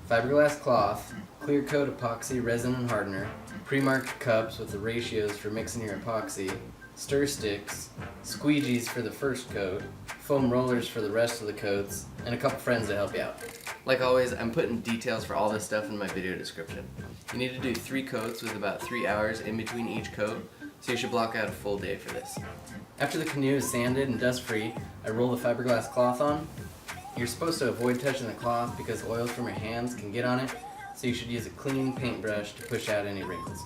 fiberglass cloth, clear coat epoxy resin and hardener, pre-marked cups with the ratios for mixing your epoxy, stir sticks, squeegees for the first coat, foam rollers for the rest of the coats, and a couple friends to help you out. Like always, I'm putting details for all this stuff in my video description. You need to do 3 coats with about 3 hours in between each coat, so you should block out a full day for this. After the canoe is sanded and dust-free, I roll the fiberglass cloth on. You're supposed to avoid touching the cloth because oils from your hands can get on it, so you should use a clean paintbrush to push out any wrinkles.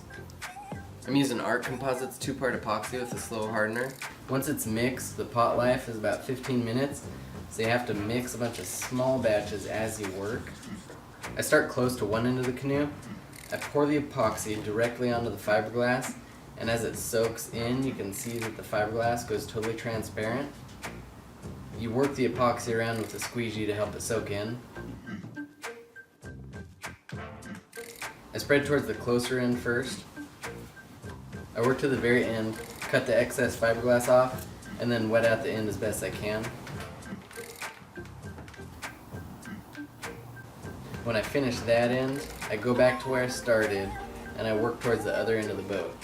I'm using Art Composites 2-part epoxy with a slow hardener. Once it's mixed, the pot life is about 15 minutes, so you have to mix a bunch of small batches as you work. I start close to one end of the canoe. I pour the epoxy directly onto the fiberglass, and as it soaks in, you can see that the fiberglass goes totally transparent. You work the epoxy around with a squeegee to help it soak in. I spread towards the closer end first. I work to the very end, cut the excess fiberglass off, and then wet out the end as best I can. When I finish that end, I go back to where I started, and I work towards the other end of the boat.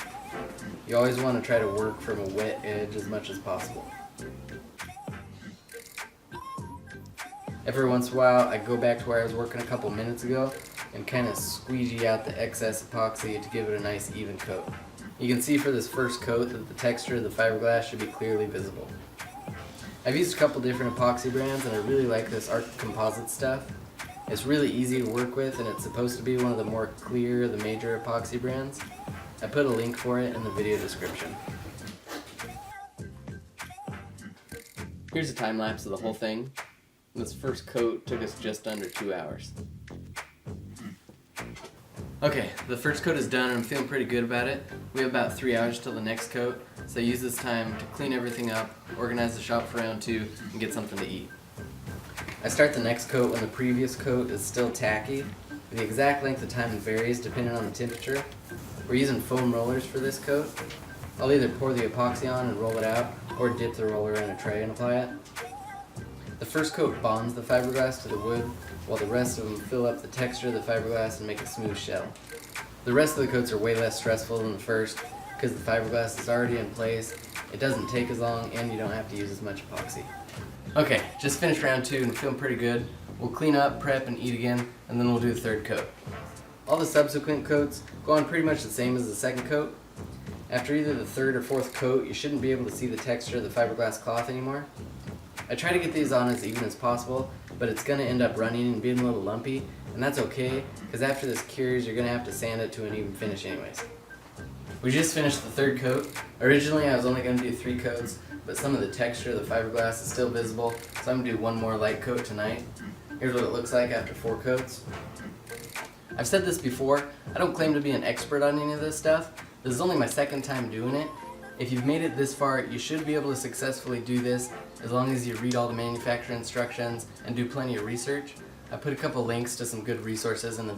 You always want to try to work from a wet edge as much as possible. Every once in a while, I go back to where I was working a couple minutes ago and kind of squeegee out the excess epoxy to give it a nice even coat. You can see for this first coat that the texture of the fiberglass should be clearly visible. I've used a couple different epoxy brands and I really like this Art Composite stuff. It's really easy to work with and it's supposed to be one of the more clear, the major epoxy brands. I put a link for it in the video description. Here's a time lapse of the whole thing. This first coat took us just under 2 hours. Okay, the first coat is done and I'm feeling pretty good about it. We have about 3 hours till the next coat, so I use this time to clean everything up, organize the shop for round 2, and get something to eat. I start the next coat when the previous coat is still tacky. The exact length of time varies depending on the temperature. We're using foam rollers for this coat. I'll either pour the epoxy on and roll it out, or dip the roller in a tray and apply it. The first coat bonds the fiberglass to the wood, while the rest of them fill up the texture of the fiberglass and make a smooth shell. The rest of the coats are way less stressful than the first, because the fiberglass is already in place, it doesn't take as long, and you don't have to use as much epoxy. Okay, just finished round 2 and feeling pretty good. We'll clean up, prep, and eat again, and then we'll do the third coat. All the subsequent coats go on pretty much the same as the second coat. After either the third or fourth coat, you shouldn't be able to see the texture of the fiberglass cloth anymore. I try to get these on as even as possible, but it's going to end up running and being a little lumpy, and that's okay, because after this cures, you're going to have to sand it to an even finish anyways. We just finished the third coat. Originally I was only going to do 3 coats, but some of the texture of the fiberglass is still visible, so I'm going to do one more light coat tonight. Here's what it looks like after 4 coats. I've said this before, I don't claim to be an expert on any of this stuff. This is only my second time doing it. If you've made it this far, you should be able to successfully do this as long as you read all the manufacturer instructions and do plenty of research. I put a couple links to some good resources in the